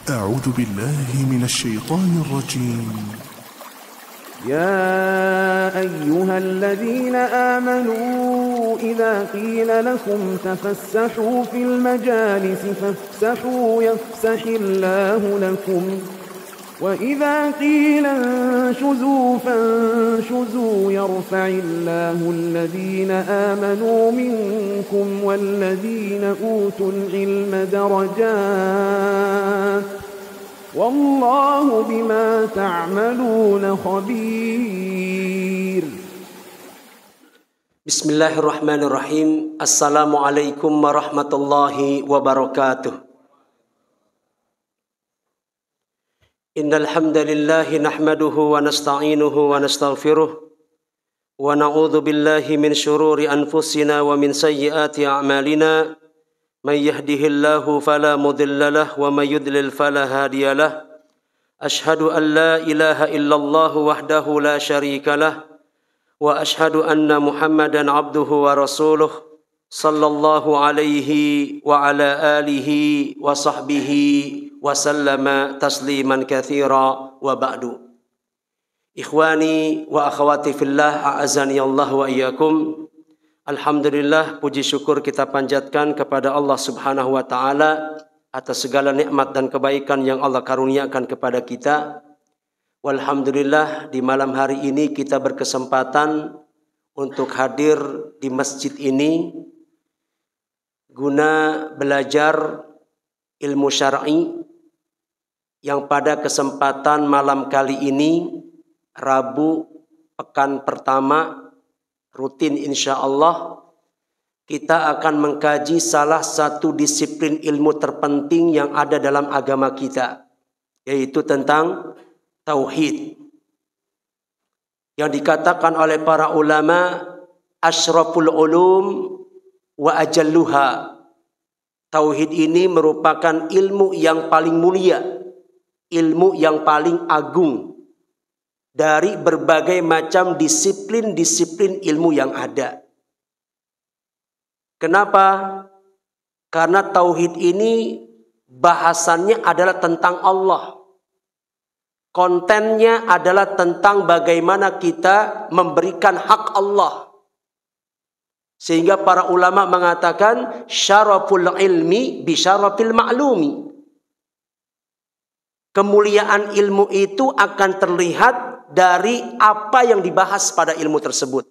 أعوذ بالله من الشيطان الرجيم. يا أيها الذين آمنوا إذا قيل لكم تفسحوا في المجالس فافسحوا يفسح الله لكم وإذا قيل انشزوا فانشزوا يرفع الله الذين آمنوا منكم والذين أوتوا العلم درجات والله بما تعملون خبير. بسم الله الرحمن الرحيم. السلام عليكم ورحمة الله وبركاته. إن الحمد لله نحمده ونستعينه ونستغفره ونعوذ بالله من شرور أنفسنا ومن سيئات أعمالنا. من يهده الله فلا مضل له ومن يضلل فلا هادي له. أشهد أن لا إله إلا الله وحده لا شريك له وأشهد أن محمدا عبده ورسوله صلى الله عليه وعلى آله وصحبه وسلم تسليما كثيرا وبعد. إخواني وأخواتي في الله أعزني الله وإياكم. Alhamdulillah, puji syukur kita panjatkan kepada Allah Subhanahu wa Ta'ala atas segala nikmat dan kebaikan yang Allah karuniakan kepada kita. Walhamdulillah, di malam hari ini kita berkesempatan untuk hadir di masjid ini guna belajar ilmu syar'i yang pada kesempatan malam kali ini, Rabu pekan pertama rutin insya Allah, kita akan mengkaji salah satu disiplin ilmu terpenting yang ada dalam agama kita, yaitu tentang tauhid. Yang dikatakan oleh para ulama asyraful ulum wa ajalluha. Tauhid ini merupakan ilmu yang paling mulia, ilmu yang paling agung dari berbagai macam disiplin-disiplin ilmu yang ada. Kenapa? Karena tauhid ini bahasannya adalah tentang Allah. Kontennya adalah tentang bagaimana kita memberikan hak Allah. Sehingga para ulama mengatakan syaraful ilmi bi syarafil ma'lumi. Kemuliaan ilmu itu akan terlihat dari apa yang dibahas pada ilmu tersebut.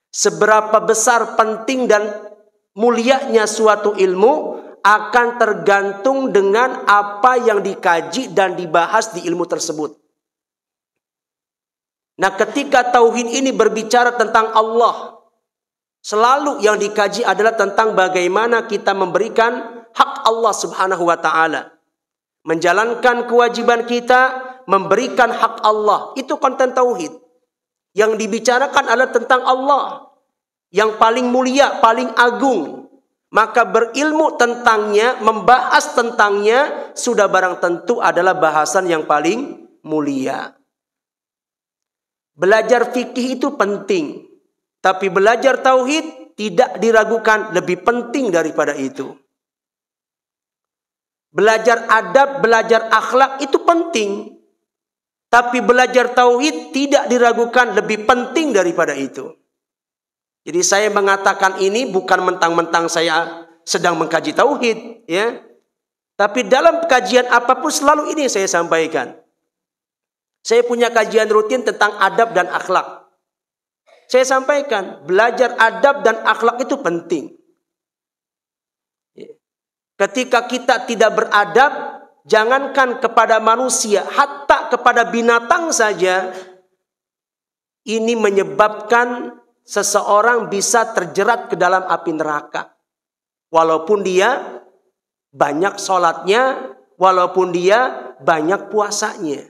Seberapa besar penting dan mulianya suatu ilmu akan tergantung dengan apa yang dikaji dan dibahas di ilmu tersebut. Nah, ketika tauhid ini berbicara tentang Allah, selalu yang dikaji adalah tentang bagaimana kita memberikan hak Allah Subhanahu wa Ta'ala. Menjalankan kewajiban kita, memberikan hak Allah. Itu konten tauhid. Yang dibicarakan adalah tentang Allah yang paling mulia, paling agung. Maka berilmu tentangnya, membahas tentangnya, sudah barang tentu adalah bahasan yang paling mulia. Belajar fikih itu penting, tapi belajar tauhid tidak diragukan, lebih penting daripada itu. Belajar adab, belajar akhlak itu penting. Tapi belajar tauhid tidak diragukan, lebih penting daripada itu. Jadi saya mengatakan ini bukan mentang-mentang saya sedang mengkaji tauhid, ya. Tapi dalam kajian apapun selalu ini saya sampaikan. Saya punya kajian rutin tentang adab dan akhlak. Saya sampaikan, belajar adab dan akhlak itu penting. Ketika kita tidak beradab, jangankan kepada manusia, hatta kepada binatang saja, ini menyebabkan seseorang bisa terjerat ke dalam api neraka. Walaupun dia banyak sholatnya, walaupun dia banyak puasanya.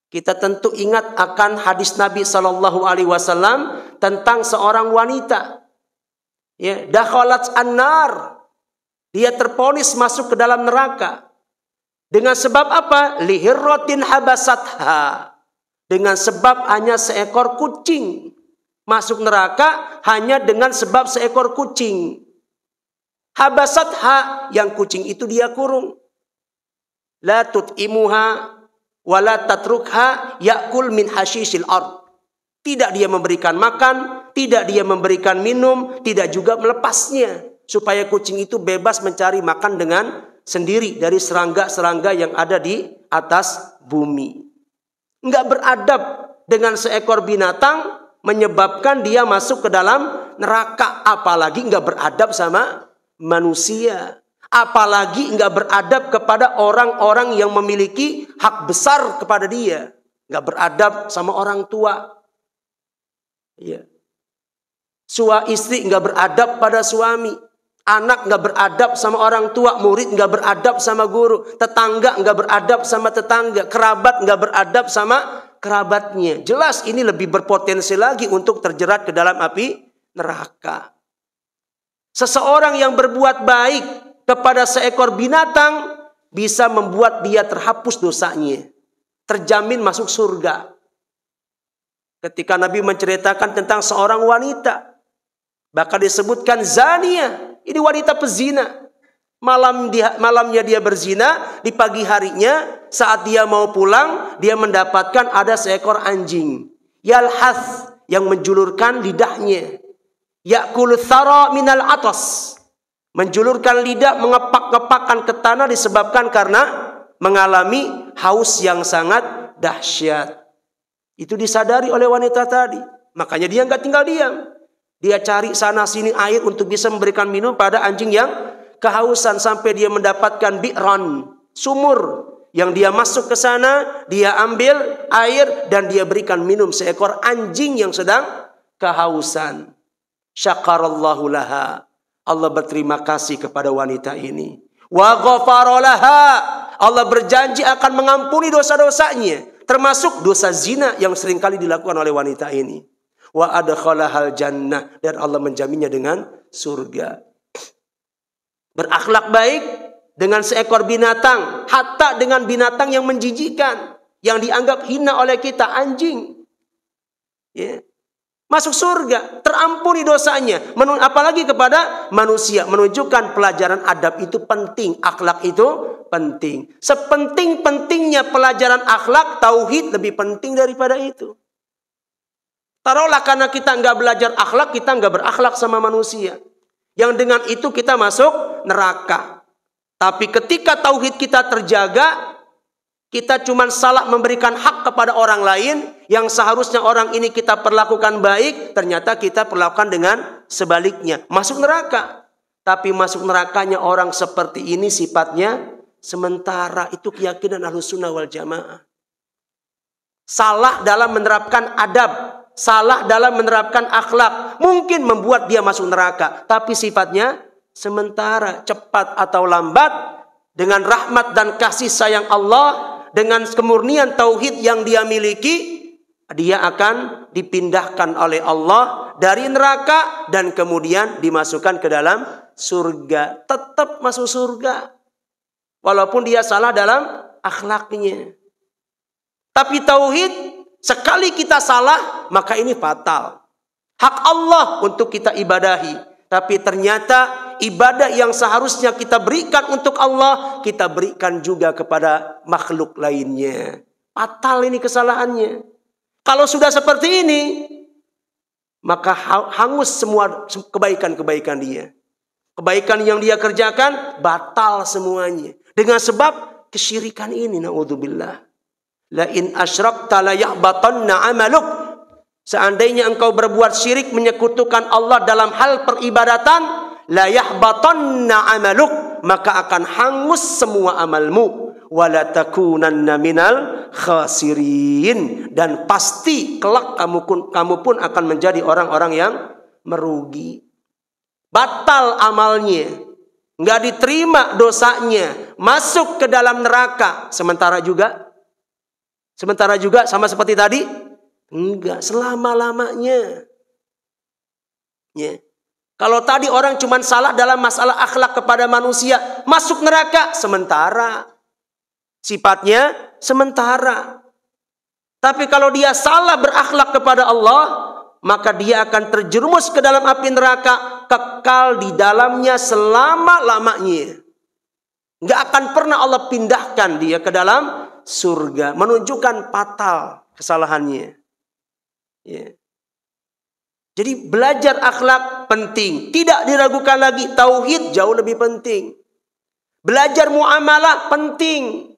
Kita tentu ingat akan hadis Nabi SAW tentang seorang wanita. Ya, dakhalat an-nar. Dia terponis masuk ke dalam neraka. Dengan sebab apa? Lihirrotin habasatha. Dengan sebab hanya seekor kucing. Masuk neraka hanya dengan sebab seekor kucing. Habasatha, yang kucing itu dia kurung. La tut'imuha wa la tatrukha ya'kul min hasyisil ard. Tidak dia memberikan makan, tidak dia memberikan minum, tidak juga melepasnya. Supaya kucing itu bebas mencari makan dengan sendiri dari serangga-serangga yang ada di atas bumi. Enggak beradab dengan seekor binatang menyebabkan dia masuk ke dalam neraka. Apalagi enggak beradab sama manusia. Apalagi enggak beradab kepada orang-orang yang memiliki hak besar kepada dia. Enggak beradab sama orang tua. Ya. Istri enggak beradab pada suami. Anak enggak beradab sama orang tua. Murid enggak beradab sama guru. Tetangga enggak beradab sama tetangga. Kerabat enggak beradab sama kerabatnya. Jelas ini lebih berpotensi lagi untuk terjerat ke dalam api neraka. Seseorang yang berbuat baik kepada seekor binatang bisa membuat dia terhapus dosanya. Terjamin masuk surga. Ketika Nabi menceritakan tentang seorang wanita, bahkan disebutkan zaniyah. Ini wanita pezina. Malamnya dia berzina, di pagi harinya saat dia mau pulang, dia mendapatkan ada seekor anjing. Yalhath, yang menjulurkan lidahnya. Ya'kulu thara minal atas. Menjulurkan lidah, mengepak-ngepakkan ke tanah disebabkan karena mengalami haus yang sangat dahsyat. Itu disadari oleh wanita tadi. Makanya dia nggak tinggal diam. Dia cari sana sini air untuk bisa memberikan minum pada anjing yang kehausan. Sampai dia mendapatkan bi'ran, sumur. Yang dia masuk ke sana, dia ambil air dan dia berikan minum seekor anjing yang sedang kehausan. Syakarallahu laha. Allah berterima kasih kepada wanita ini. Wa ghafara laha. Allah berjanji akan mengampuni dosa-dosanya. Termasuk dosa zina yang seringkali dilakukan oleh wanita ini. Wa adkhalahal jannah. Dan Allah menjaminnya dengan surga. Berakhlak baik dengan seekor binatang. Hatta dengan binatang yang menjijikkan. Yang dianggap hina oleh kita, anjing. Ya. Masuk surga. Terampuni dosanya. Apalagi kepada manusia. Menunjukkan pelajaran adab itu penting. Akhlak itu penting. Sepenting-pentingnya pelajaran akhlak, tauhid lebih penting daripada itu. Taruhlah karena kita nggak belajar akhlak, kita nggak berakhlak sama manusia. Yang dengan itu kita masuk neraka. Tapi ketika tauhid kita terjaga, kita cuma salah memberikan hak kepada orang lain, yang seharusnya orang ini kita perlakukan baik, ternyata kita perlakukan dengan sebaliknya. Masuk neraka. Tapi masuk nerakanya orang seperti ini sifatnya sementara. Itu keyakinan Ahlussunnah wal Jamaah. Salah dalam menerapkan adab. Salah dalam menerapkan akhlak. Mungkin membuat dia masuk neraka. Tapi sifatnya sementara. Cepat atau lambat. Dengan rahmat dan kasih sayang Allah. Dengan kemurnian tauhid yang dia miliki. Dia akan dipindahkan oleh Allah dari neraka. Dan kemudian dimasukkan ke dalam surga. Tetap masuk surga. Walaupun dia salah dalam akhlaknya. Tapi tauhid, sekali kita salah, maka ini fatal. Hak Allah untuk kita ibadahi. Tapi ternyata ibadah yang seharusnya kita berikan untuk Allah, kita berikan juga kepada makhluk lainnya. Fatal ini kesalahannya. Kalau sudah seperti ini, maka hangus semua kebaikan-kebaikan dia. Kebaikan yang dia kerjakan, batal semuanya. Dengan sebab kesyirikan ini, na'udzubillah. La in asyrakta la yahbatanna amaluk. Seandainya engkau berbuat syirik menyekutukan Allah dalam hal peribadatan, la yahbatanna amaluk, maka akan hangus semua amalmu. Wa la takunanna minal khasirin, dan pasti kelak kamu pun akan menjadi orang-orang yang merugi. Batal amalnya, enggak diterima dosanya, masuk ke dalam neraka. Sementara juga sama seperti tadi? Enggak, selama-lamanya. Ya. Kalau tadi orang cuma salah dalam masalah akhlak kepada manusia, masuk neraka sementara. Sifatnya sementara. Tapi kalau dia salah berakhlak kepada Allah, maka dia akan terjerumus ke dalam api neraka, kekal di dalamnya selama-lamanya. Nggak akan pernah Allah pindahkan dia ke dalam surga. Menunjukkan fatal kesalahannya. Ya. Jadi belajar akhlak penting. Tidak diragukan lagi. Tauhid jauh lebih penting. Belajar muamalah penting.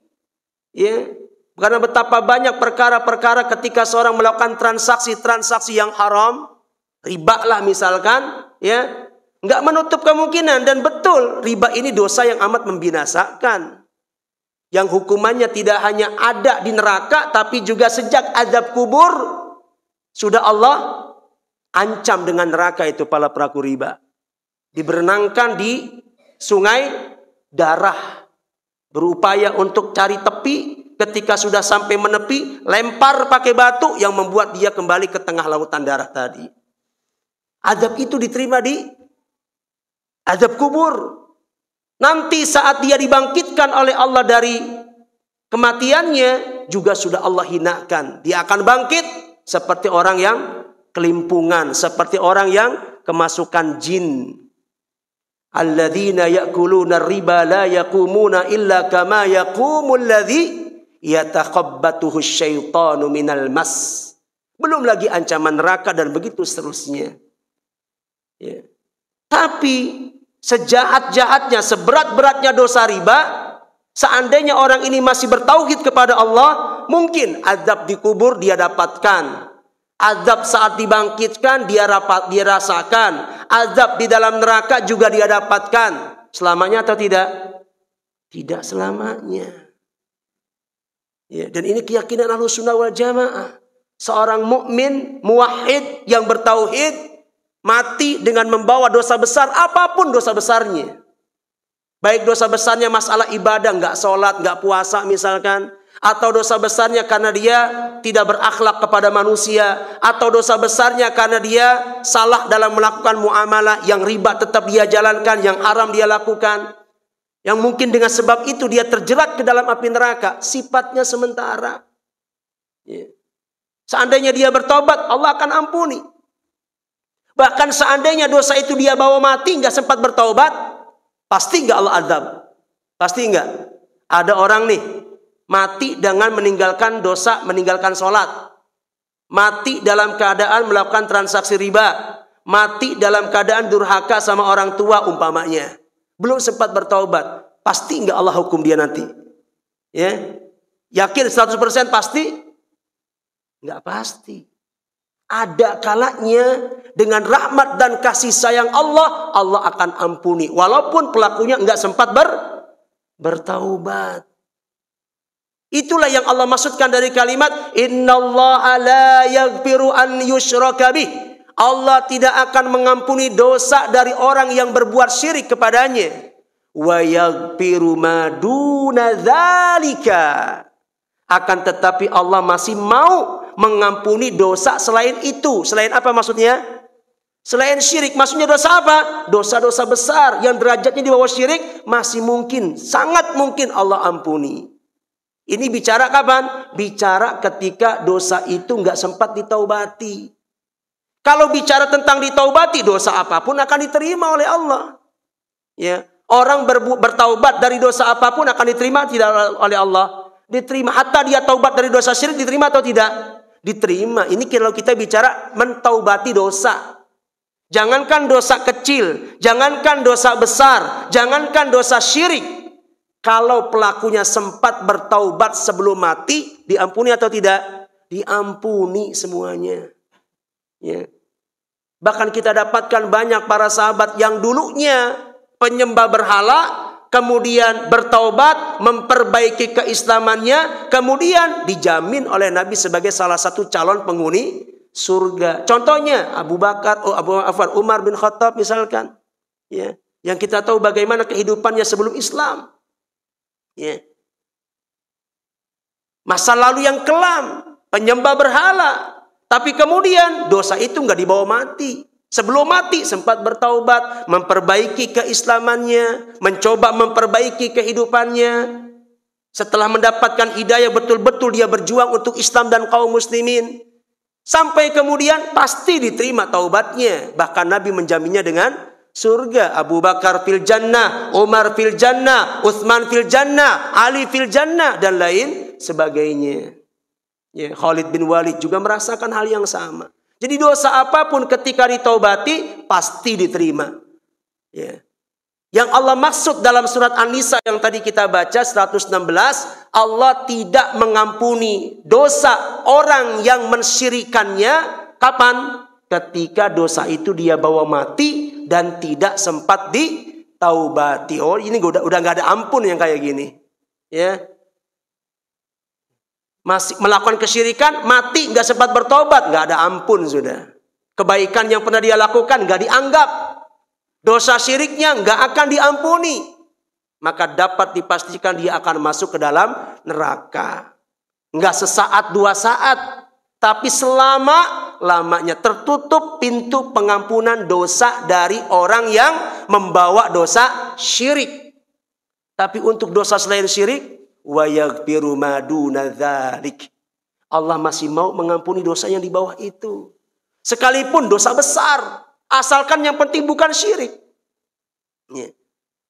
Ya. Karena betapa banyak perkara-perkara ketika seorang melakukan transaksi-transaksi yang haram. Riba lah misalkan. Ya. Nggak menutup kemungkinan. Dan betul, riba ini dosa yang amat membinasakan. Yang hukumannya tidak hanya ada di neraka, tapi juga sejak azab kubur sudah Allah ancam dengan neraka itu para pelaku riba. Diberenangkan di sungai darah. Berupaya untuk cari tepi. Ketika sudah sampai menepi, lempar pakai batu yang membuat dia kembali ke tengah lautan darah tadi. Azab itu diterima di azab kubur. Nanti saat dia dibangkitkan oleh Allah dari kematiannya, juga sudah Allah hinakan. Dia akan bangkit seperti orang yang kelimpungan, seperti orang yang kemasukan jin. Alladzina ya'kuluna riba la yaqumuna illa kama yaqumul ladzi yatakhabbatuhu syaitanu minal mas. Belum lagi ancaman neraka dan begitu seterusnya. Ya. Tapi sejahat-jahatnya, seberat-beratnya dosa riba, seandainya orang ini masih bertauhid kepada Allah, mungkin azab di kubur dia dapatkan. Azab saat dibangkitkan dia rasakan. Azab di dalam neraka juga dia dapatkan. Selamanya atau tidak? Tidak selamanya. Ya, dan ini keyakinan Ahlussunnah wal Jamaah. Seorang mukmin muwahhid yang bertauhid mati dengan membawa dosa besar, apapun dosa besarnya. Baik dosa besarnya masalah ibadah, nggak sholat, nggak puasa misalkan. Atau dosa besarnya karena dia tidak berakhlak kepada manusia. Atau dosa besarnya karena dia salah dalam melakukan muamalah. Yang riba tetap dia jalankan, yang haram dia lakukan. Yang mungkin dengan sebab itu dia terjerat ke dalam api neraka. Sifatnya sementara. Ya. Seandainya dia bertobat, Allah akan ampuni. Bahkan seandainya dosa itu dia bawa mati, nggak sempat bertaubat, pasti nggak Allah azab. Pasti nggak. Ada orang nih mati dengan meninggalkan dosa, meninggalkan sholat. Mati dalam keadaan melakukan transaksi riba. Mati dalam keadaan durhaka sama orang tua umpamanya. Belum sempat bertaubat. Pasti nggak Allah hukum dia nanti. Ya, yakin 100% pasti? Nggak pasti. Ada kalanya dengan rahmat dan kasih sayang Allah, Allah akan ampuni. Walaupun pelakunya nggak sempat bertaubat. Itulah yang Allah maksudkan dari kalimat Innallaha la yaghfiru an yushraka bih. Allah tidak akan mengampuni dosa dari orang yang berbuat syirik kepadanya. Wa yaghfiru ma duna dzalika. Akan tetapi Allah masih mau mengampuni dosa selain itu. Selain apa maksudnya? Selain syirik. Maksudnya dosa apa? Dosa-dosa besar yang derajatnya di bawah syirik masih mungkin, sangat mungkin Allah ampuni. Ini bicara kapan? Bicara ketika dosa itu nggak sempat ditaubati. Kalau bicara tentang ditaubati, dosa apapun akan diterima oleh Allah. Ya, orang bertaubat dari dosa apapun akan diterima tidak oleh Allah? Diterima. Hatta dia taubat dari dosa syirik diterima atau tidak? Diterima. Ini kalau kita bicara mentaubati dosa. Jangankan dosa kecil, jangankan dosa besar, jangankan dosa syirik. Kalau pelakunya sempat bertaubat sebelum mati, diampuni atau tidak? Diampuni semuanya. Ya. Bahkan kita dapatkan banyak para sahabat yang dulunya penyembah berhala, kemudian bertaubat, memperbaiki keislamannya, kemudian dijamin oleh Nabi sebagai salah satu calon penghuni surga. Contohnya Abu Bakar, Umar bin Khattab misalkan. Ya. Yang kita tahu bagaimana kehidupannya sebelum Islam. Ya. Masa lalu yang kelam, penyembah berhala, tapi kemudian dosa itu nggak dibawa mati. Sebelum mati sempat bertaubat, memperbaiki keislamannya, mencoba memperbaiki kehidupannya. Setelah mendapatkan hidayah betul-betul dia berjuang untuk Islam dan kaum muslimin. Sampai kemudian pasti diterima taubatnya. Bahkan Nabi menjaminnya dengan surga. Abu Bakar fil jannah, Umar fil jannah, Utsman fil jannah, Ali fil jannah, dan lain sebagainya. Ya, Khalid bin Walid juga merasakan hal yang sama. Jadi dosa apapun ketika ditaubati pasti diterima. Ya. Yang Allah maksud dalam surat An-Nisa yang tadi kita baca 116, Allah tidak mengampuni dosa orang yang mensyirikannya. Kapan? Ketika dosa itu dia bawa mati dan tidak sempat ditaubati. Oh, ini udah nggak ada ampun yang kayak gini. Ya. Masih melakukan kesyirikan, mati nggak sempat bertobat, nggak ada ampun sudah. Kebaikan yang pernah dia lakukan nggak dianggap. Dosa syiriknya nggak akan diampuni. Maka dapat dipastikan dia akan masuk ke dalam neraka. Nggak sesaat 2 saat, tapi selama-lamanya tertutup pintu pengampunan dosa dari orang yang membawa dosa syirik. Tapi untuk dosa selain syirik, wa yaghfiru ma duna dzalik, Allah masih mau mengampuni dosa yang di bawah itu. Sekalipun dosa besar, asalkan yang penting bukan syirik. Ya.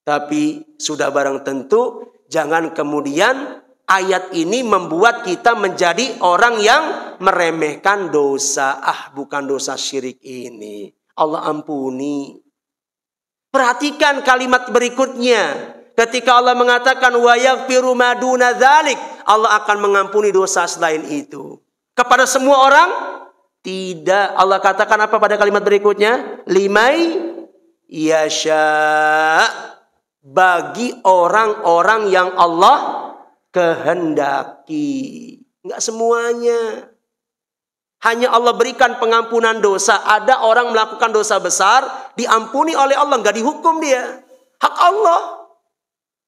Tapi sudah barang tentu jangan kemudian ayat ini membuat kita menjadi orang yang meremehkan dosa. Bukan dosa syirik ini, Allah ampuni. Perhatikan kalimat berikutnya. Ketika Allah mengatakan wa yaghfiru ma duna dzalik, Allah akan mengampuni dosa selain itu. Kepada semua orang? Tidak. Allah katakan apa pada kalimat berikutnya? Limai yasha, bagi orang-orang yang Allah kehendaki. Enggak semuanya. Hanya Allah berikan pengampunan dosa. Ada orang melakukan dosa besar, diampuni oleh Allah, enggak dihukum dia. Hak Allah.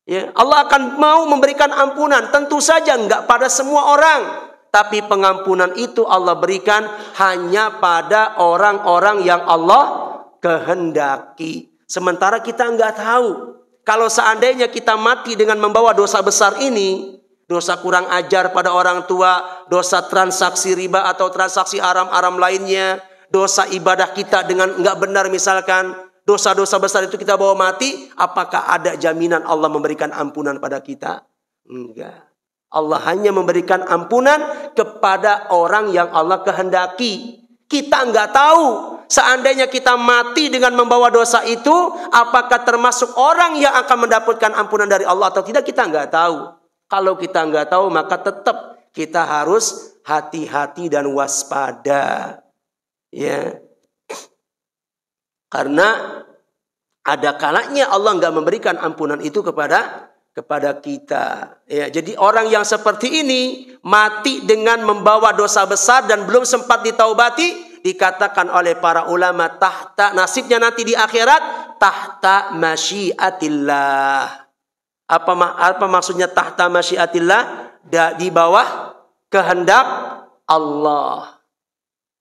Ya, Allah akan mau memberikan ampunan. Tentu saja enggak pada semua orang. Tapi pengampunan itu Allah berikan hanya pada orang-orang yang Allah kehendaki. Sementara kita enggak tahu. Kalau seandainya kita mati dengan membawa dosa besar ini, dosa kurang ajar pada orang tua, dosa transaksi riba atau transaksi haram-haram lainnya, dosa ibadah kita dengan enggak benar misalkan, dosa-dosa besar itu kita bawa mati, apakah ada jaminan Allah memberikan ampunan pada kita? Enggak. Allah hanya memberikan ampunan kepada orang yang Allah kehendaki. Kita enggak tahu. Seandainya kita mati dengan membawa dosa itu, apakah termasuk orang yang akan mendapatkan ampunan dari Allah atau tidak, kita enggak tahu. Kalau kita enggak tahu, maka tetap kita harus hati-hati dan waspada. Ya. Karena ada kalanya Allah enggak memberikan ampunan itu kepada kita. Ya, jadi orang yang seperti ini mati dengan membawa dosa besar dan belum sempat ditaubati, dikatakan oleh para ulama tahta, nasibnya nanti di akhirat tahta masyiatillah. Apa maksudnya tahta masyiatillah? Di bawah kehendak Allah.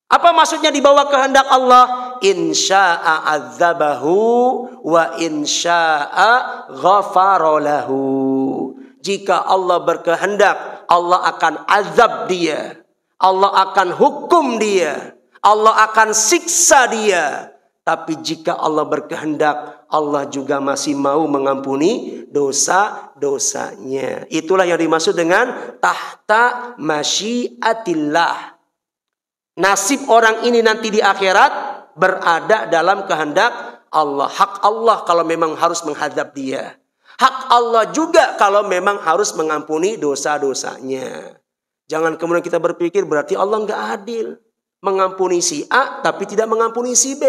Apa maksudnya di bawah kehendak Allah? Insya'a adzabahu wa insya'a ghafara lahu. Jika Allah berkehendak, Allah akan azab dia. Allah akan hukum dia. Allah akan siksa dia. Tapi jika Allah berkehendak, Allah juga masih mau mengampuni dosa-dosanya. Itulah yang dimaksud dengan tahta masyiatillah. Nasib orang ini nanti di akhirat berada dalam kehendak Allah. Hak Allah kalau memang harus menghadap dia. Hak Allah juga kalau memang harus mengampuni dosa-dosanya. Jangan kemudian kita berpikir berarti Allah nggak adil. Mengampuni si A tapi tidak mengampuni si B.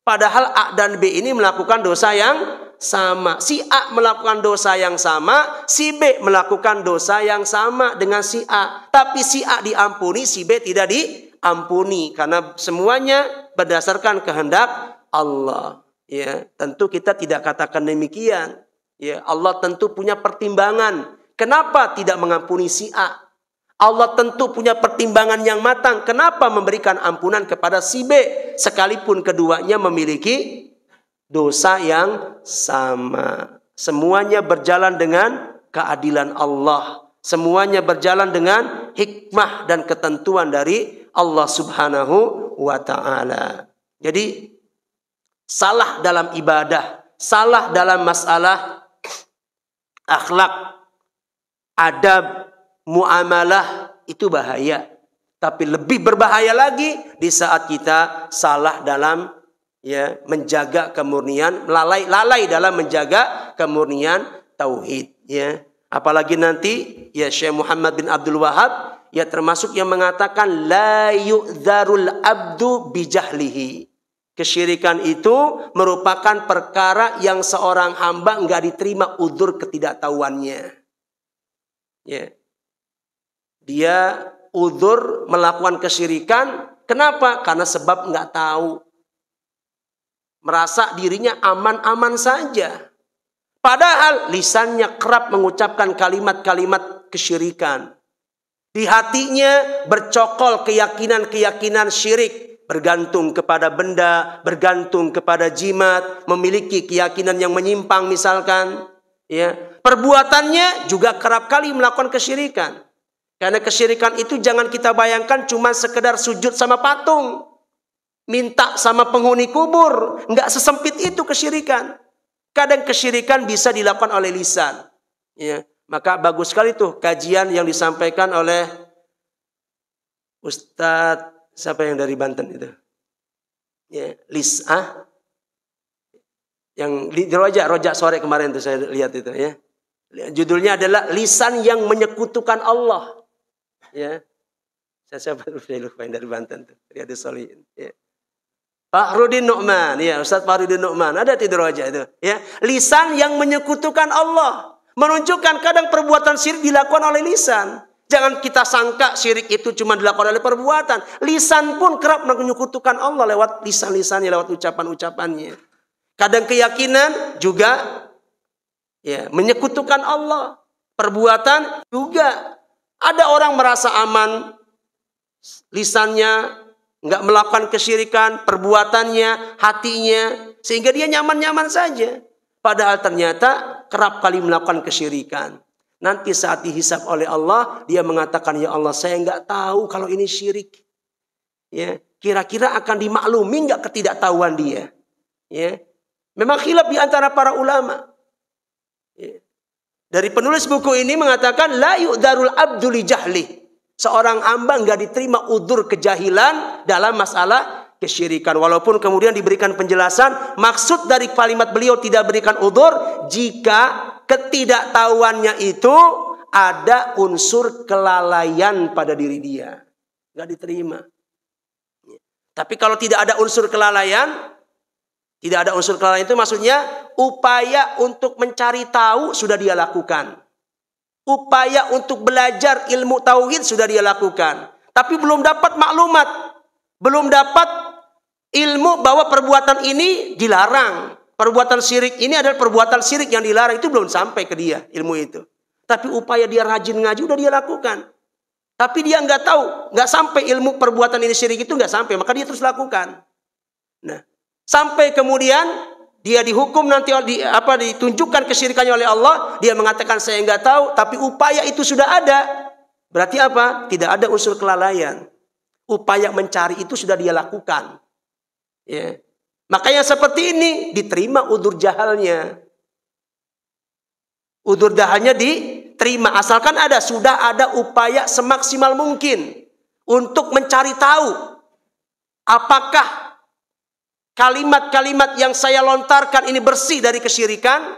Padahal A dan B ini melakukan dosa yang sama. Si A melakukan dosa yang sama, si B melakukan dosa yang sama dengan si A. Tapi si A diampuni, si B tidak diampuni. Karena semuanya berdasarkan kehendak Allah. Ya, tentu kita tidak katakan demikian. Ya, Allah tentu punya pertimbangan. Kenapa tidak mengampuni si A? Allah tentu punya pertimbangan yang matang. Kenapa memberikan ampunan kepada si B? Sekalipun keduanya memiliki dosa yang sama. Semuanya berjalan dengan keadilan Allah. Semuanya berjalan dengan hikmah dan ketentuan dari Allah subhanahu wa ta'ala. Jadi salah dalam ibadah, salah dalam masalah akhlak, adab, muamalah, itu bahaya. Tapi lebih berbahaya lagi di saat kita salah dalam menjaga kemurnian, lalai dalam menjaga kemurnian tauhid, ya. Apalagi nanti Syekh Muhammad bin Abdul Wahab termasuk yang mengatakan la yu'dzarul abdu bijahlihi. Kesyirikan itu merupakan perkara yang seorang hamba enggak diterima udzur ketidaktahuannya. Ya. Dia udzur melakukan kesyirikan, kenapa? Karena sebab enggak tahu. Merasa dirinya aman-aman saja. Padahal lisannya kerap mengucapkan kalimat-kalimat kesyirikan. Di hatinya bercokol keyakinan-keyakinan syirik. Bergantung kepada benda, bergantung kepada jimat, memiliki keyakinan yang menyimpang misalkan. Ya. Perbuatannya juga kerap kali melakukan kesyirikan. Karena kesyirikan itu jangan kita bayangkan cuma sekedar sujud sama patung. Minta sama penghuni kubur. Enggak sesempit itu kesyirikan. Kadang kesyirikan bisa dilakukan oleh lisan. Ya. Maka bagus sekali tuh kajian yang disampaikan oleh Ustadz, siapa yang dari Banten itu? Ya, yang di Rojak sore kemarin tuh saya lihat itu, ya. Judulnya adalah lisan yang menyekutukan Allah. Ya. Saya lupa yang dari Banten tuh, Riyadhus Shalihin, ya. Fahrudin Nu'man, ya, Ustaz Fahrudin Nu'man, ada di Rojak itu, ya. Lisan yang menyekutukan Allah, menunjukkan kadang perbuatan syirik dilakukan oleh lisan. Jangan kita sangka syirik itu cuma dilakukan oleh perbuatan. Lisan pun kerap menyekutukan Allah lewat lisan-lisannya, lewat ucapan-ucapannya. Kadang keyakinan juga menyekutukan Allah. Perbuatan juga. Ada orang merasa aman, lisannya nggak melakukan kesyirikan, perbuatannya, hatinya, sehingga dia nyaman-nyaman saja. Padahal ternyata kerap kali melakukan kesyirikan. Nanti saat dihisab oleh Allah, dia mengatakan, ya Allah, saya nggak tahu kalau ini syirik. Ya, kira-kira akan dimaklumi nggak ketidaktahuan dia? Ya, memang khilaf di antara para ulama. Ya. Dari penulis buku ini mengatakan, la yu'darul abdu li jahli. Seorang hamba nggak diterima udzur kejahilan dalam masalah kesyirikan. Walaupun kemudian diberikan penjelasan, maksud dari kalimat beliau tidak berikan udzur jika ketidaktahuannya itu ada unsur kelalaian pada diri dia. Nggak diterima. Tapi kalau tidak ada unsur kelalaian, itu maksudnya upaya untuk mencari tahu sudah dia lakukan. Upaya untuk belajar ilmu tauhid sudah dia lakukan. Tapi belum dapat maklumat. Belum dapat ilmu bahwa perbuatan ini dilarang. Perbuatan syirik ini adalah perbuatan syirik yang dilarang. Itu belum sampai ke dia ilmu itu. Tapi upaya dia rajin ngaji udah dia lakukan. Tapi dia nggak tahu. Nggak sampai ilmu perbuatan ini syirik itu nggak sampai. Maka dia terus lakukan. Nah, sampai kemudian dia dihukum nanti ditunjukkan kesyirikannya oleh Allah, dia mengatakan saya enggak tahu, tapi upaya itu sudah ada. Berarti apa? Tidak ada unsur kelalaian. Upaya mencari itu sudah dia lakukan. Ya. Makanya seperti ini diterima udzur jahalnya. Udzur jahalnya diterima asalkan sudah ada upaya semaksimal mungkin untuk mencari tahu apakah kalimat-kalimat yang saya lontarkan ini bersih dari kesyirikan.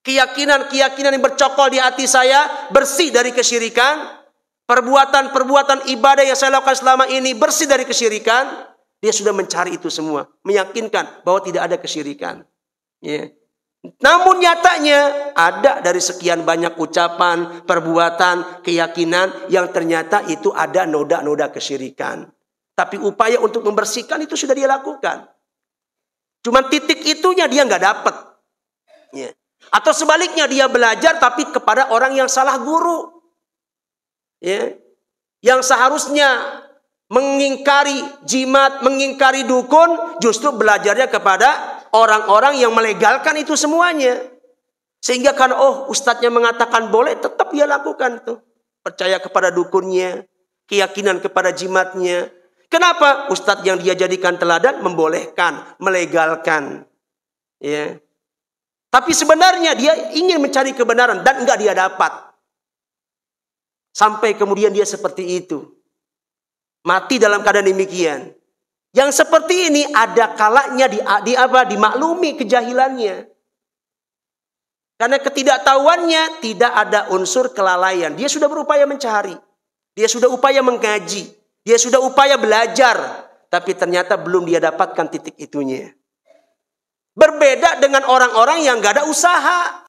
Keyakinan-keyakinan yang bercokol di hati saya bersih dari kesyirikan. Perbuatan-perbuatan ibadah yang saya lakukan selama ini bersih dari kesyirikan. Dia sudah mencari itu semua. Meyakinkan bahwa tidak ada kesyirikan. Ya. Namun nyatanya ada dari sekian banyak ucapan, perbuatan, keyakinan yang ternyata itu ada noda-noda kesyirikan. Tapi upaya untuk membersihkan itu sudah dia lakukan. Cuma titik itunya dia nggak dapat. Ya. Atau sebaliknya dia belajar tapi kepada orang yang salah guru. Ya. Yang seharusnya mengingkari jimat, mengingkari dukun, justru belajarnya kepada orang-orang yang melegalkan itu semuanya. Sehingga kan ustadznya mengatakan boleh, tetap dia lakukan tuh. Percaya kepada dukunnya, keyakinan kepada jimatnya. Kenapa? Ustadz yang dia jadikan teladan membolehkan, melegalkan. Ya. Tapi sebenarnya dia ingin mencari kebenaran dan enggak dia dapat. Sampai kemudian dia seperti itu. Mati dalam keadaan demikian. Yang seperti ini ada kalanya dimaklumi kejahilannya. Karena ketidaktahuannya tidak ada unsur kelalaian. Dia sudah berupaya mencari. Dia sudah upaya mengkaji. Dia sudah upaya belajar. Tapi ternyata belum dia dapatkan titik itunya. Berbeda dengan orang-orang yang gak ada usaha.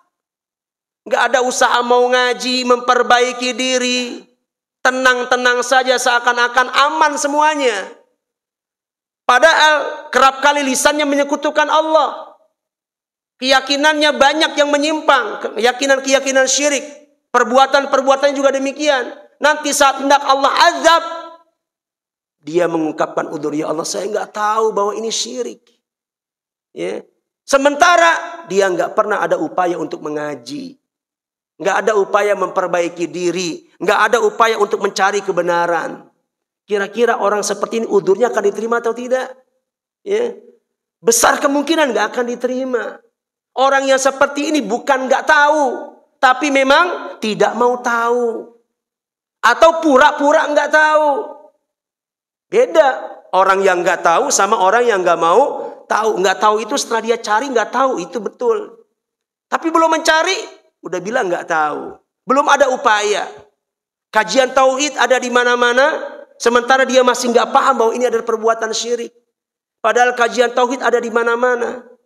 Gak ada usaha mau ngaji, memperbaiki diri. Tenang-tenang saja seakan-akan aman semuanya. Padahal kerap kali lisannya menyekutukan Allah. Keyakinannya banyak yang menyimpang. Keyakinan-keyakinan syirik. Perbuatan-perbuatannya juga demikian. Nanti saat hendak Allah azab, dia mengungkapkan udzur, ya Allah saya nggak tahu bahwa ini syirik. Ya. Sementara dia nggak pernah ada upaya untuk mengaji. Nggak ada upaya memperbaiki diri. Nggak ada upaya untuk mencari kebenaran. Kira-kira orang seperti ini udzurnya akan diterima atau tidak? Ya. Besar kemungkinan nggak akan diterima. Orang yang seperti ini bukan nggak tahu, tapi memang tidak mau tahu. Atau pura-pura nggak tahu. Beda orang yang nggak tahu sama orang yang nggak mau tahu. Nggak tahu itu setelah dia cari nggak tahu, itu betul. Tapi belum mencari, udah bilang nggak tahu. Belum ada upaya. Kajian tauhid ada di mana-mana, sementara dia masih nggak paham bahwa ini adalah perbuatan syirik. Padahal kajian tauhid ada di mana-mana.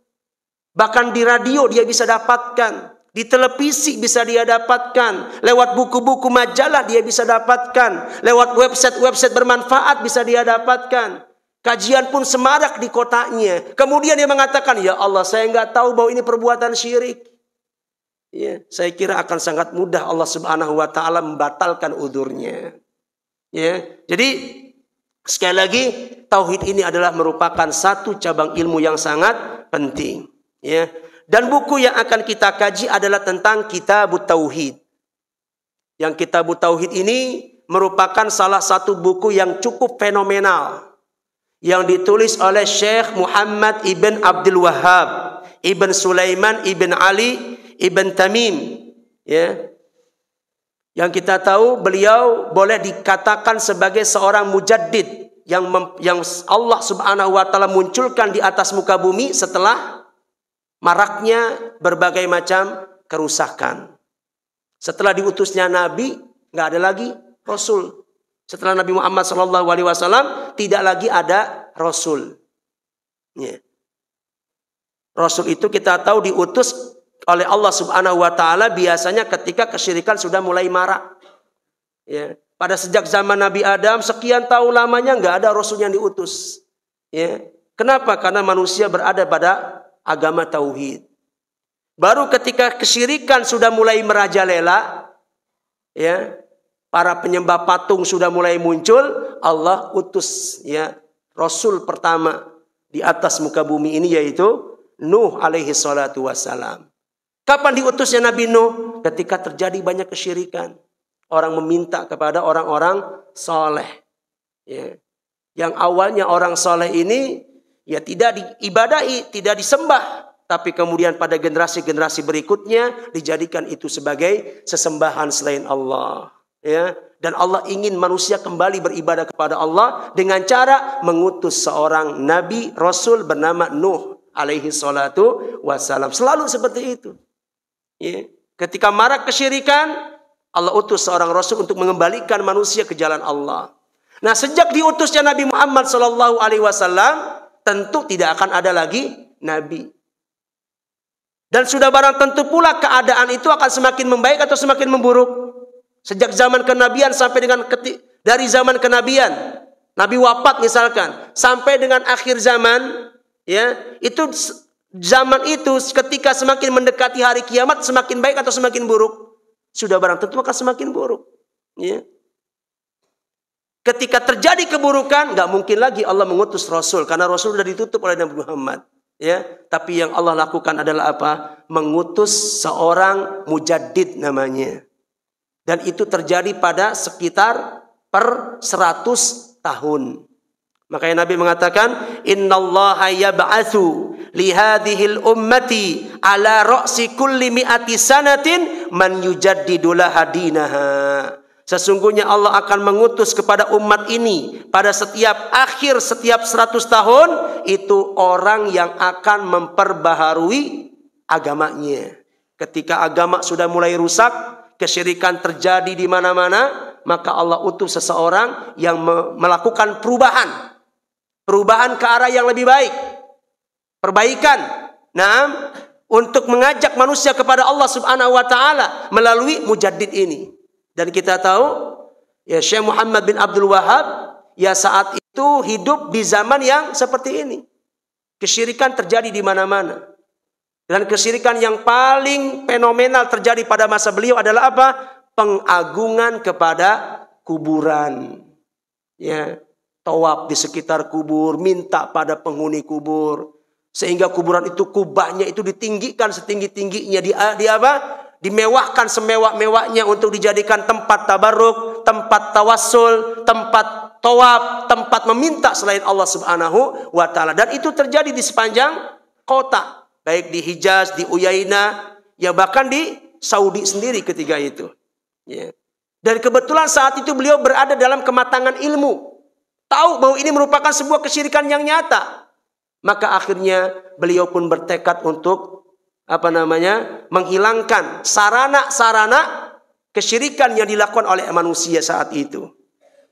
Bahkan di radio dia bisa dapatkan. Di televisi bisa dia dapatkan. Lewat buku-buku majalah dia bisa dapatkan. Lewat website-website bermanfaat bisa dia dapatkan. Kajian pun semarak di kotanya. Kemudian dia mengatakan, ya Allah saya nggak tahu bahwa ini perbuatan syirik. Ya, saya kira akan sangat mudah Allah Subhanahu wa Ta'ala membatalkan udzurnya. Ya, jadi sekali lagi tauhid ini adalah merupakan satu cabang ilmu yang sangat penting. Ya. Dan buku yang akan kita kaji adalah tentang Kitabut Tauhid. Yang Kitabut Tauhid ini merupakan salah satu buku yang cukup fenomenal. Yang ditulis oleh Syekh Muhammad ibn Abdul Wahhab, ibn Sulaiman, ibn Ali, ibn Tamim. Ya. Yang kita tahu beliau boleh dikatakan sebagai seorang mujaddid. Yang Allah Subhanahu wa Ta'ala munculkan di atas muka bumi setelah maraknya berbagai macam kerusakan. Setelah diutusnya Nabi, nggak ada lagi Rasul. Setelah Nabi Muhammad SAW, tidak lagi ada Rasul. Ya. Rasul itu kita tahu diutus oleh Allah Subhanahu Wa Taala biasanya ketika kesyirikan sudah mulai marak. Ya. Pada sejak zaman Nabi Adam sekian tahun lamanya nggak ada Rasul yang diutus. Ya. Kenapa? Karena manusia berada pada agama tauhid. Baru ketika kesyirikan sudah mulai merajalela, ya, para penyembah patung sudah mulai muncul, Allah utus ya Rasul pertama di atas muka bumi ini yaitu Nuh alaihi salatu wassalam. Kapan diutusnya Nabi Nuh? Ketika terjadi banyak kesyirikan. Orang meminta kepada orang-orang soleh. Ya. Yang awalnya orang soleh ini ya tidak diibadahi, tidak disembah. Tapi kemudian pada generasi-generasi berikutnya dijadikan itu sebagai sesembahan selain Allah. Ya. Dan Allah ingin manusia kembali beribadah kepada Allah dengan cara mengutus seorang Nabi Rasul bernama Nuh alaihi salatu wassalam. Selalu seperti itu. Ya. Ketika marak kesyirikan, Allah utus seorang Rasul untuk mengembalikan manusia ke jalan Allah. Nah sejak diutusnya Nabi Muhammad SAW, tentu tidak akan ada lagi nabi. Dan sudah barang tentu pula keadaan itu akan semakin membaik atau semakin memburuk. Sejak zaman kenabian sampai dengan dari zaman kenabian, Nabi wafat misalkan, sampai dengan akhir zaman, ya, itu zaman itu ketika semakin mendekati hari kiamat semakin baik atau semakin buruk? Sudah barang tentu akan semakin buruk. Ya. Ketika terjadi keburukan, nggak mungkin lagi Allah mengutus Rasul karena Rasul sudah ditutup oleh Nabi Muhammad. Ya, tapi yang Allah lakukan adalah apa? Mengutus seorang mujaddid namanya. Dan itu terjadi pada sekitar per 100 tahun. Makanya Nabi mengatakan, innallaha yab'atsu li hadhil ummati ala ra'si kulli mi'ati sanatin man yujaddidu laha dinaha. Sesungguhnya Allah akan mengutus kepada umat ini pada setiap 100 tahun itu orang yang akan memperbaharui agamanya. Ketika agama sudah mulai rusak, kesyirikan terjadi di mana-mana, maka Allah utus seseorang yang melakukan perubahan ke arah yang lebih baik, perbaikan. Nah, untuk mengajak manusia kepada Allah Subhanahu wa taala melalui mujaddid ini. Dan kita tahu ya Syekh Muhammad bin Abdul Wahab ya saat itu hidup di zaman yang seperti ini. Kesyirikan terjadi di mana-mana. Dan kesyirikan yang paling fenomenal terjadi pada masa beliau adalah apa? Pengagungan kepada kuburan. Ya, tawaf di sekitar kubur, minta pada penghuni kubur, sehingga kuburan itu kubahnya itu ditinggikan setinggi-tingginya, di apa? Dimewahkan semewah-mewahnya untuk dijadikan tempat tabarruk, tempat tawassul, tempat tawaf, tempat meminta selain Allah Subhanahu wa taala. Dan itu terjadi di sepanjang kota, baik di Hijaz, di Uyainah, ya bahkan di Saudi sendiri ketika itu. Ya. Dan kebetulan saat itu beliau berada dalam kematangan ilmu, tahu bahwa ini merupakan sebuah kesyirikan yang nyata. Maka akhirnya beliau pun bertekad untuk menghilangkan sarana-sarana kesyirikan yang dilakukan oleh manusia saat itu.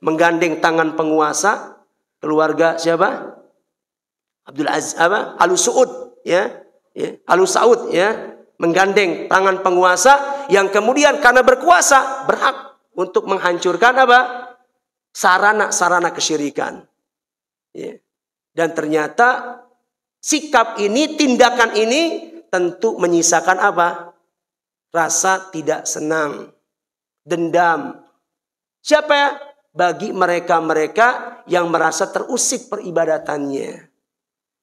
Menggandeng tangan penguasa keluarga siapa? Al Saud, ya. Al Saud, ya. Menggandeng tangan penguasa yang kemudian karena berkuasa berhak untuk menghancurkan sarana-sarana kesyirikan. Ya. Dan ternyata sikap ini, tindakan ini tentu menyisakan rasa tidak senang, dendam. Siapa ya? Bagi mereka-mereka yang merasa terusik peribadatannya.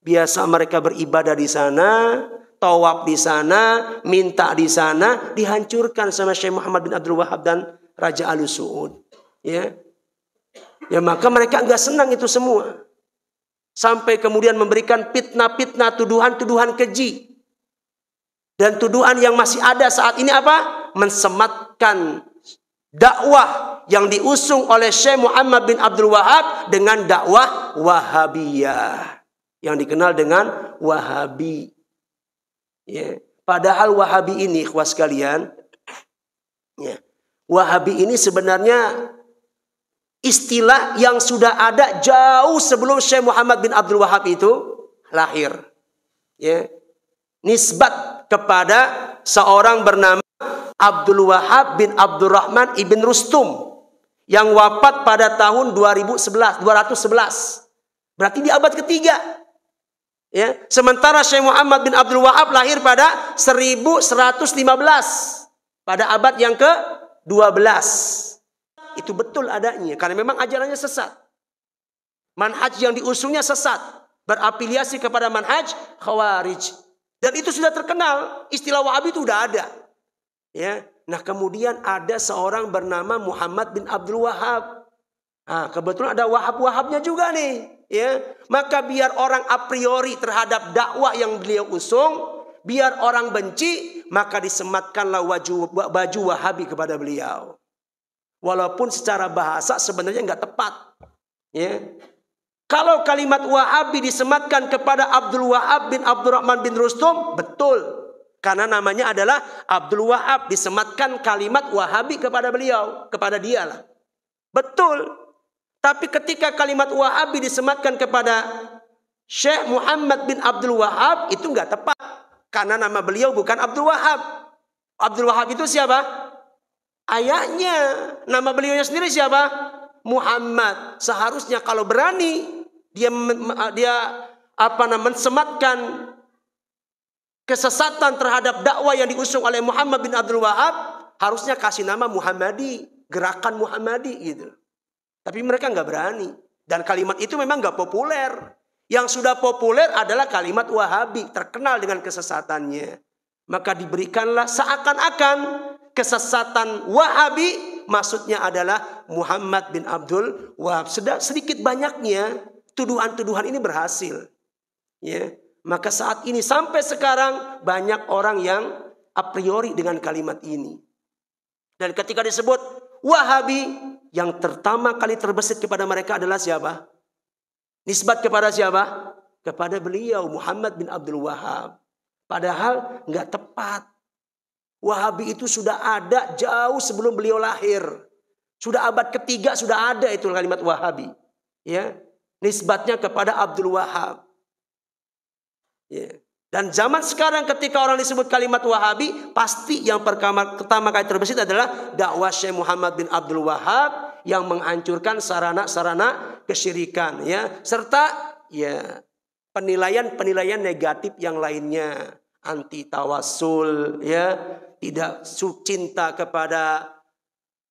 Biasa mereka beribadah di sana, tawaf di sana, minta di sana, dihancurkan sama Syekh Muhammad bin Abdul Wahab dan Raja Al Saud. Ya, maka mereka enggak senang itu semua. Sampai kemudian memberikan fitnah-fitnah, tuduhan-tuduhan keji. Dan tuduhan yang masih ada saat ini mensematkan dakwah yang diusung oleh Syekh Muhammad bin Abdul Wahab dengan dakwah Wahabiyah yang dikenal dengan Wahabi. Ya. Padahal Wahabi ini, ikhwah sekalian, ya, Wahabi ini sebenarnya istilah yang sudah ada jauh sebelum Syekh Muhammad bin Abdul Wahab itu lahir. Ya. Nisbat kepada seorang bernama Abdul Wahab bin Abdurrahman ibn Rustum yang wafat pada tahun 211. Berarti di abad ketiga. Ya, sementara Syekh Muhammad bin Abdul Wahab lahir pada 1115 pada abad yang ke-12. Itu betul adanya karena memang ajarannya sesat. Manhaj yang diusungnya sesat, berafiliasi kepada manhaj Khawarij. Dan itu sudah terkenal, istilah Wahabi itu sudah ada. Ya. Nah, kemudian ada seorang bernama Muhammad bin Abdul Wahab. Nah, kebetulan ada Wahab-Wahabnya juga nih. Ya. Maka biar orang a priori terhadap dakwah yang beliau usung, biar orang benci, maka disematkanlah baju Wahabi kepada beliau. Walaupun secara bahasa sebenarnya nggak tepat. Ya. Kalau kalimat Wahabi disematkan kepada Abdul Wahab bin Abdurrahman bin Rustum, betul. Karena namanya adalah Abdul Wahab, disematkan kalimat Wahabi kepada beliau, kepada dia lah. Betul. Tapi ketika kalimat Wahabi disematkan kepada Syekh Muhammad bin Abdul Wahab, itu nggak tepat. Karena nama beliau bukan Abdul Wahab. Abdul Wahab itu siapa? Ayahnya. Nama beliaunya sendiri siapa? Muhammad. Seharusnya kalau berani dia mensematkan kesesatan terhadap dakwah yang diusung oleh Muhammad bin Abdul Wahab, harusnya kasih nama Muhammadi, gerakan Muhammadi gitu. Tapi mereka nggak berani. Dan kalimat itu memang nggak populer. Yang sudah populer adalah kalimat Wahabi, terkenal dengan kesesatannya. Maka diberikanlah seakan-akan kesesatan Wahabi, maksudnya adalah Muhammad bin Abdul Wahab. Sedikit banyaknya tuduhan-tuduhan ini berhasil. Ya. Maka saat ini sampai sekarang banyak orang yang a priori dengan kalimat ini. Dan ketika disebut Wahabi, yang pertama kali terbesit kepada mereka adalah siapa? Nisbat kepada siapa? Kepada beliau Muhammad bin Abdul Wahab. Padahal nggak tepat. Wahabi itu sudah ada jauh sebelum beliau lahir. Sudah abad ketiga sudah ada itu kalimat Wahabi. Ya, nisbatnya kepada Abdul Wahab. Ya. Dan zaman sekarang ketika orang disebut kalimat Wahabi, pasti yang pertama kali terbesit adalah dakwah Syekh Muhammad bin Abdul Wahab yang menghancurkan sarana-sarana kesyirikan, ya, serta ya penilaian-penilaian negatif yang lainnya, anti tawassul, ya, tidak cinta kepada,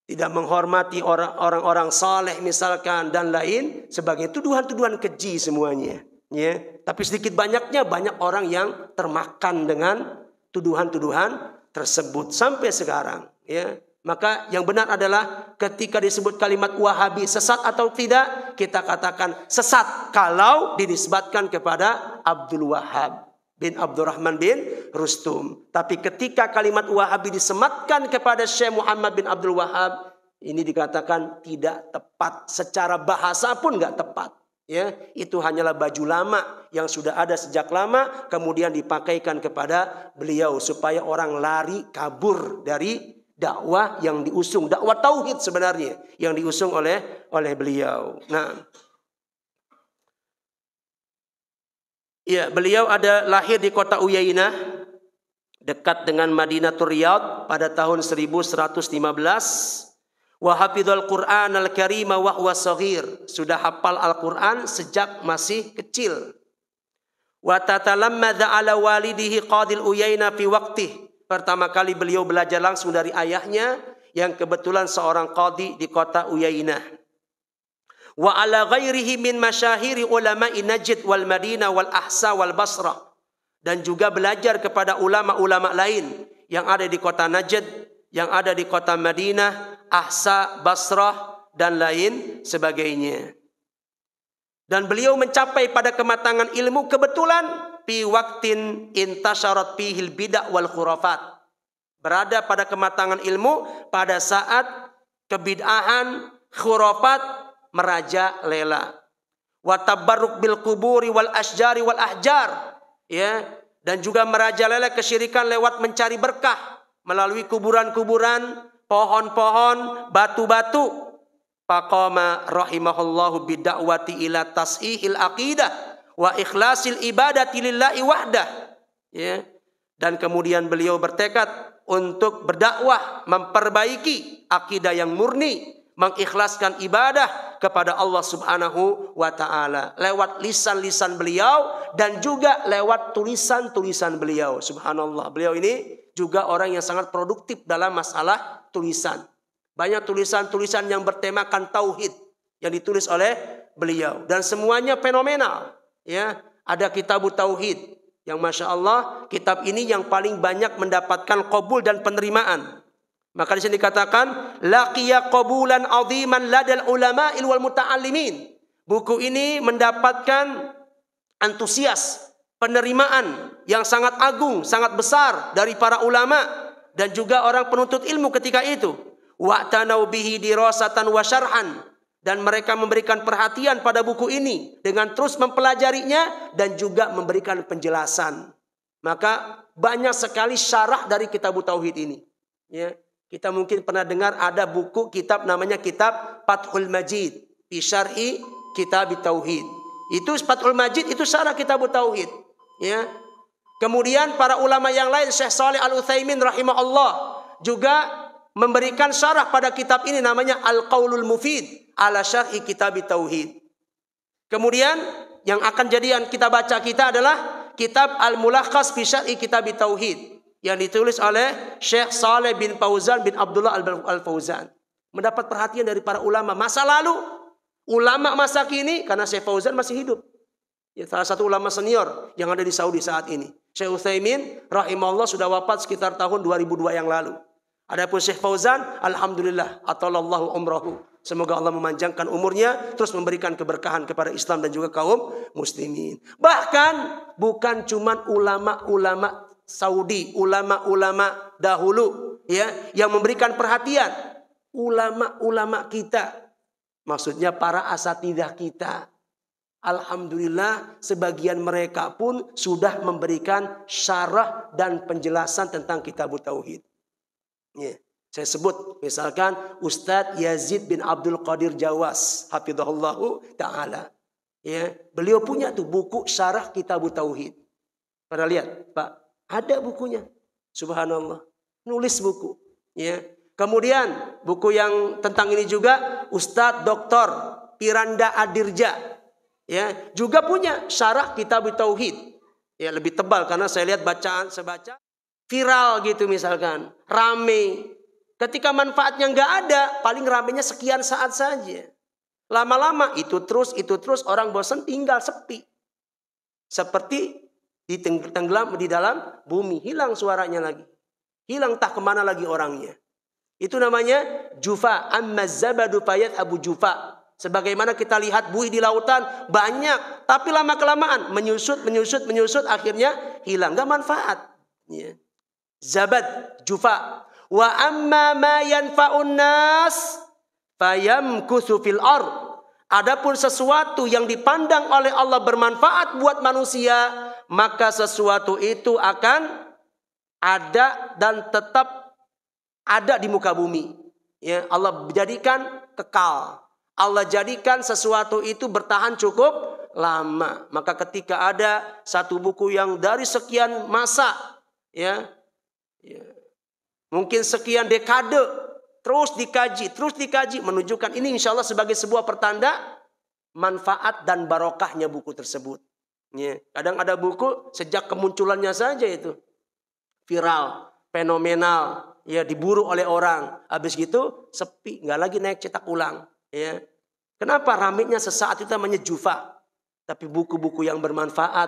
tidak menghormati orang-orang saleh misalkan, dan lain sebagainya. Tuduhan-tuduhan keji semuanya. Ya, tapi sedikit banyaknya banyak orang yang termakan dengan tuduhan-tuduhan tersebut sampai sekarang. Ya, maka yang benar adalah ketika disebut kalimat Wahabi sesat atau tidak, kita katakan sesat kalau dinisbatkan kepada Abdul Wahab bin Abdurrahman bin Rustum. Tapi ketika kalimat Wahabi disematkan kepada Syekh Muhammad bin Abdul Wahab, ini dikatakan tidak tepat, secara bahasa pun nggak tepat. Ya, itu hanyalah baju lama yang sudah ada sejak lama, kemudian dipakaikan kepada beliau supaya orang lari kabur dari dakwah yang diusung, dakwah tauhid sebenarnya yang diusung oleh beliau. Nah, ya, beliau ada lahir di kota Uyainah dekat dengan Madinatul Riyadh pada tahun 1115. Wa hafidhal Qur'an al-Karima wa huwa shaghir, sudah hafal Al-Qur'an sejak masih kecil. Wa tatalammadha ala walidihi qadil Uyainah fi waqtih, pertama kali beliau belajar langsung dari ayahnya yang kebetulan seorang qadi di kota Uyainah. Wa ala ghairihi min masyahiri ulama'i Najd wal Madinah wal Ahsa wal Basra, dan juga belajar kepada ulama-ulama lain yang ada di kota Najd, yang ada di kota Madinah, Ahsa, Basrah, dan lain sebagainya. Dan beliau mencapai pada kematangan ilmu kebetulan fi waqtin intasyarat fihil bid'ah wal khurafat, berada pada kematangan ilmu pada saat kebid'ahan, khurafat merajalela. Wa tabarruk bil kuburi wal asjari wal ahjar, ya, dan juga merajalela kesyirikan lewat mencari berkah melalui kuburan-kuburan, pohon-pohon, batu-batu. Faqama rahimahullahu bidda'wati ila tasihil aqidah wa ikhlasil ibadati lillahi wahdah. Ya. Dan kemudian beliau bertekad untuk berdakwah, memperbaiki akidah yang murni, mengikhlaskan ibadah kepada Allah Subhanahu wa taala lewat lisan-lisan beliau dan juga lewat tulisan-tulisan beliau. Subhanallah, beliau ini juga orang yang sangat produktif dalam masalah tulisan. Banyak tulisan-tulisan yang bertemakan tauhid yang ditulis oleh beliau, dan semuanya fenomenal. Ya, ada Kitabut Tauhid yang masya Allah, kitab ini yang paling banyak mendapatkan qabul dan penerimaan. Maka di sini dikatakan laqiya qabulan aziman ladal ulama'il wal muta'allimin. Buku ini mendapatkan antusias, penerimaan yang sangat agung, sangat besar dari para ulama dan juga orang penuntut ilmu ketika itu. Wa'tanau bihi dirasatan wa syarhan, dan mereka memberikan perhatian pada buku ini dengan terus mempelajarinya dan juga memberikan penjelasan. Maka banyak sekali syarah dari Kitabut Tauhid ini. Ya, kita mungkin pernah dengar ada buku kitab namanya kitab Fathul Majid fi syarhi Kitabut Tauhid. Itu Fathul Majid itu syarah Kitabut Tauhid. Ya. Kemudian para ulama yang lain, Syekh Shalih Al-Utsaimin rahimahullah juga memberikan syarah pada kitab ini namanya Al-Qaulul Mufid ala Syarhi Kitabut Tauhid. Kemudian yang akan jadi yang kita baca kita adalah kitab Al-Mulakhas fi Syarhi Kitabut Tauhid yang ditulis oleh Syekh Saleh bin Fauzan bin Abdullah Al-Fauzan. Mendapat perhatian dari para ulama masa lalu, ulama masa kini, karena Syekh Fauzan masih hidup. Ya, salah satu ulama senior yang ada di Saudi saat ini. Syekh Utsaimin rahimahullah sudah wafat sekitar tahun 2002 yang lalu. Adapun Syekh Fauzan, alhamdulillah, atalallahu umrahu, Semoga Allah memanjangkan umurnya, terus memberikan keberkahan kepada Islam dan juga kaum muslimin. Bahkan bukan cuma ulama-ulama Saudi, ulama-ulama dahulu ya yang memberikan perhatian. Ulama-ulama kita, maksudnya para asatidzah kita. Alhamdulillah sebagian mereka pun sudah memberikan syarah dan penjelasan tentang Kitabut Tauhid. Ya. Saya sebut misalkan Ustadz Yazid bin Abdul Qadir Jawas, hafizahullahu ta'ala. Ya, beliau punya tuh buku syarah Kitabut Tauhid. Pernah lihat, Pak? Ada bukunya. Subhanallah. Nulis buku. Ya. Kemudian buku yang tentang ini juga Ustadz Dr. Piranda Adirja. Ya, juga punya syarah Kitabut Tauhid. Ya, lebih tebal karena saya lihat bacaan sebaca viral gitu misalkan, rame. Ketika manfaatnya nggak ada, paling ramenya sekian saat saja. Lama-lama itu terus orang bosan, tinggal sepi. Seperti tenggelam di dalam bumi, hilang suaranya lagi. Hilang tak kemana lagi orangnya. Itu namanya jufa, amma zabadu fayat abu jufa. Sebagaimana kita lihat buih di lautan banyak, tapi lama-kelamaan menyusut, akhirnya hilang, nggak manfaat. Ya. Zabad, jufa. Wa amma ma yanfa'un nas fayamkuthu fil ard. Adapun sesuatu yang dipandang oleh Allah bermanfaat buat manusia, maka sesuatu itu akan ada dan tetap ada di muka bumi. Ya, Allah jadikan kekal. Allah jadikan sesuatu itu bertahan cukup lama. Maka ketika ada satu buku yang dari sekian masa, ya mungkin sekian dekade terus dikaji, menunjukkan ini insya Allah sebagai sebuah pertanda manfaat dan barokahnya buku tersebut. Ya, kadang ada buku sejak kemunculannya saja itu viral, fenomenal, ya diburu oleh orang. Habis gitu sepi, nggak lagi naik cetak ulang. Ya, kenapa ramenya sesaat itu namanya jufa? Tapi buku-buku yang bermanfaat,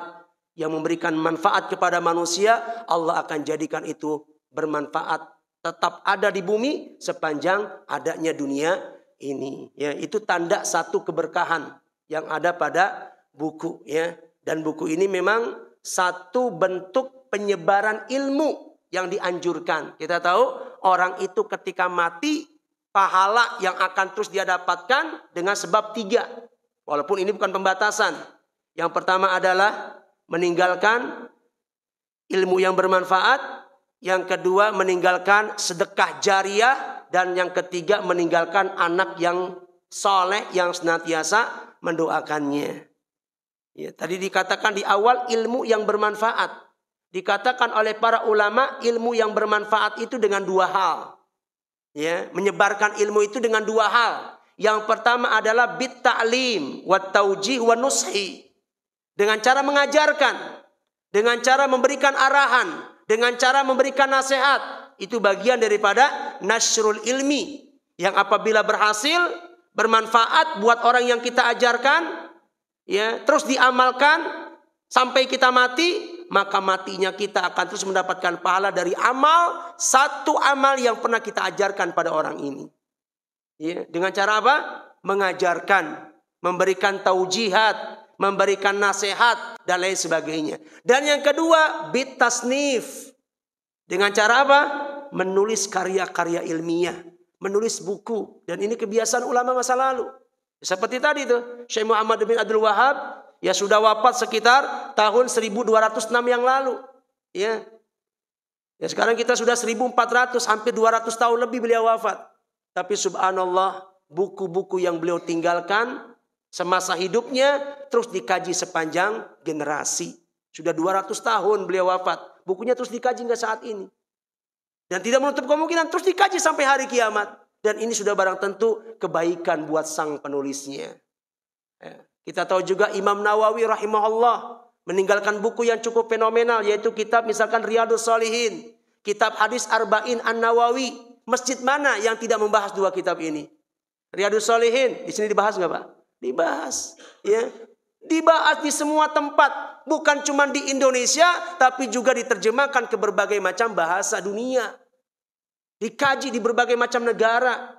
yang memberikan manfaat kepada manusia, Allah akan jadikan itu bermanfaat, tetap ada di bumi sepanjang adanya dunia ini. Ya, itu tanda satu keberkahan yang ada pada buku. Ya, dan buku ini memang satu bentuk penyebaran ilmu yang dianjurkan. Kita tahu orang itu ketika mati pahala yang akan terus dia dapatkan dengan sebab 3. Walaupun ini bukan pembatasan. Yang pertama adalah meninggalkan ilmu yang bermanfaat. Yang kedua meninggalkan sedekah jariah. Dan yang ketiga meninggalkan anak yang soleh yang senantiasa mendoakannya. Ya, tadi dikatakan di awal ilmu yang bermanfaat. Dikatakan oleh para ulama ilmu yang bermanfaat itu dengan 2 hal. Ya, menyebarkan ilmu itu dengan 2 hal. Yang pertama adalah bit ta'lim wa taujih wa nushi. Dengan cara mengajarkan, dengan cara memberikan arahan, dengan cara memberikan nasihat. Itu bagian daripada nasrul ilmi. Yang apabila berhasil, bermanfaat buat orang yang kita ajarkan, ya, terus diamalkan sampai kita mati, maka matinya kita akan terus mendapatkan pahala dari amal, satu amal yang pernah kita ajarkan pada orang ini. Ya, dengan cara apa? Mengajarkan, memberikan taujihat, memberikan nasihat dan lain sebagainya. Dan yang kedua, bit tasnif. Dengan cara apa? Menulis karya-karya ilmiah, menulis buku. Dan ini kebiasaan ulama masa lalu. Seperti tadi tuh, Syekh Muhammad bin Abdul Wahab, ya sudah wafat sekitar tahun 1206 yang lalu. Ya. Ya sekarang kita sudah 1400, hampir 200 tahun lebih beliau wafat. Tapi subhanallah, buku-buku yang beliau tinggalkan semasa hidupnya terus dikaji sepanjang generasi. Sudah 200 tahun beliau wafat. Bukunya terus dikaji hingga saat ini. Dan tidak menutup kemungkinan terus dikaji sampai hari kiamat. Dan ini sudah barang tentu kebaikan buat sang penulisnya. Ya. Kita tahu juga Imam Nawawi rahimahullah meninggalkan buku yang cukup fenomenal, yaitu kitab misalkan Riyadhus Shalihin, kitab hadis Arba'in An-Nawawi. Masjid mana yang tidak membahas 2 kitab ini? Riyadhus Shalihin di sini dibahas nggak Pak? Dibahas, ya. Dibahas di semua tempat, bukan cuma di Indonesia, tapi juga diterjemahkan ke berbagai macam bahasa dunia. Dikaji di berbagai macam negara.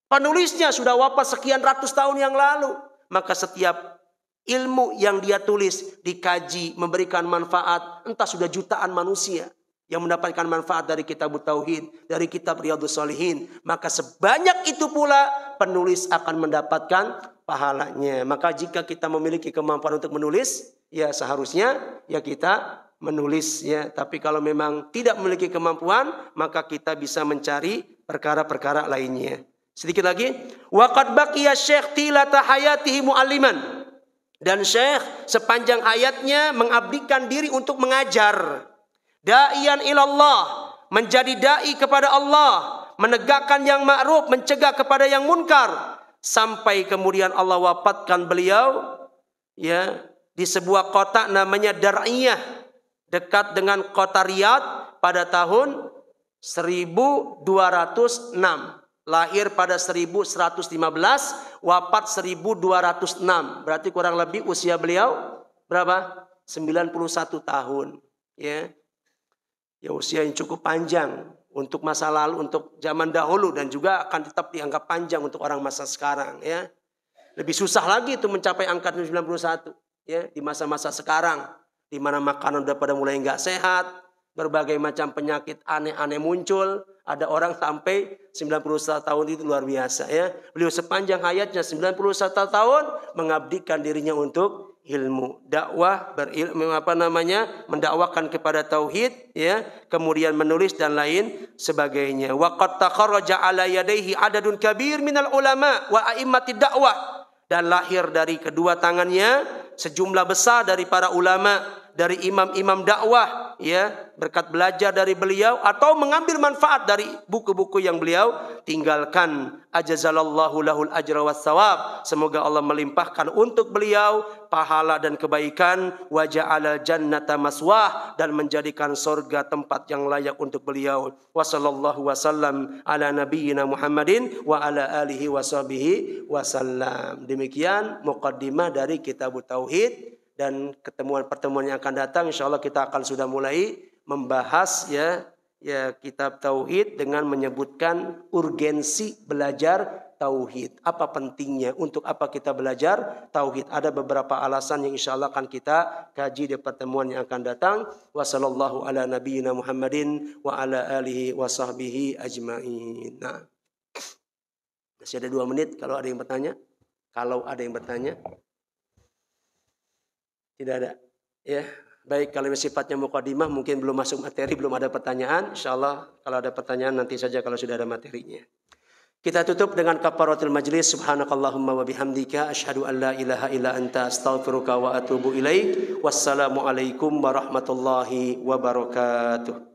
Penulisnya sudah wafat sekian ratus tahun yang lalu. Maka setiap ilmu yang dia tulis dikaji, memberikan manfaat. Entah sudah jutaan manusia yang mendapatkan manfaat dari kitab Tauhid, dari kitab Riyadhus Shalihin. Maka sebanyak itu pula penulis akan mendapatkan pahalanya. Maka jika kita memiliki kemampuan untuk menulis, ya seharusnya ya kita menulis ya. Tapi kalau memang tidak memiliki kemampuan, maka kita bisa mencari perkara-perkara lainnya. Sedikit lagi, waqad baqiya syekh tilata hayatihi mualliman. Dan syekh sepanjang hayatnya mengabdikan diri untuk mengajar. Da'iyan ilallah, menjadi dai kepada Allah, menegakkan yang ma'ruf, mencegah kepada yang munkar, sampai kemudian Allah wafatkan beliau ya di sebuah kota namanya Dar'iyah, dekat dengan kota Riyadh pada tahun 1206. Lahir pada 1115, wafat 1206. Berarti kurang lebih usia beliau berapa? 91 tahun. Ya, usia yang cukup panjang untuk masa lalu, untuk zaman dahulu, dan juga akan tetap dianggap panjang untuk orang masa sekarang. Ya, lebih susah lagi itu mencapai angka 91. Ya, di masa-masa sekarang, di mana makanan udah pada mulai nggak sehat, berbagai macam penyakit aneh-aneh muncul. Ada orang sampai 91 tahun, itu luar biasa ya. Beliau sepanjang hayatnya 91 tahun mengabdikan dirinya untuk ilmu, dakwah, mendakwakan kepada tauhid ya, kemudian menulis dan lain sebagainya. Wa qad takharraja ala yadayhi adadun kabir minal ulama wa a'immatid dakwah. Dan lahir dari kedua tangannya sejumlah besar dari para ulama, dari imam-imam dakwah ya, berkat belajar dari beliau atau mengambil manfaat dari buku-buku yang beliau tinggalkan. Ajazalallahu lahul ajra was thawab. Semoga Allah melimpahkan untuk beliau pahala dan kebaikan. Wa ja'ala jannata maswah, dan menjadikan surga tempat yang layak untuk beliau. Wa sallallahu wasallam ala nabiyyina Muhammadin wa ala alihi wa sahbihi wasallam. Demikian muqaddimah dari kitab Tauhid. Dan pertemuan yang akan datang insyaallah kita akan sudah mulai membahas ya kitab Tauhid dengan menyebutkan urgensi belajar Tauhid. Apa pentingnya, untuk apa kita belajar Tauhid. Ada beberapa alasan yang insyaallah akan kita kaji di pertemuan yang akan datang. Wassallallahu ala nabiyyina Muhammadin wa ala alihi wa sahbihi ajma'in. Nah, masih ada 2 menit kalau ada yang bertanya. Tidak ada. Ya, baik, kalau sifatnya muqaddimah mungkin belum masuk materi, belum ada pertanyaan. Insyaallah kalau ada pertanyaan nanti saja kalau sudah ada materinya. Kita tutup dengan kafaratul majlis. Subhanakallahumma wa bihamdika asyhadu an la ilaha illa anta astaghfiruka wa atubu ilaik. Wassalamualaikum warahmatullahi wabarakatuh.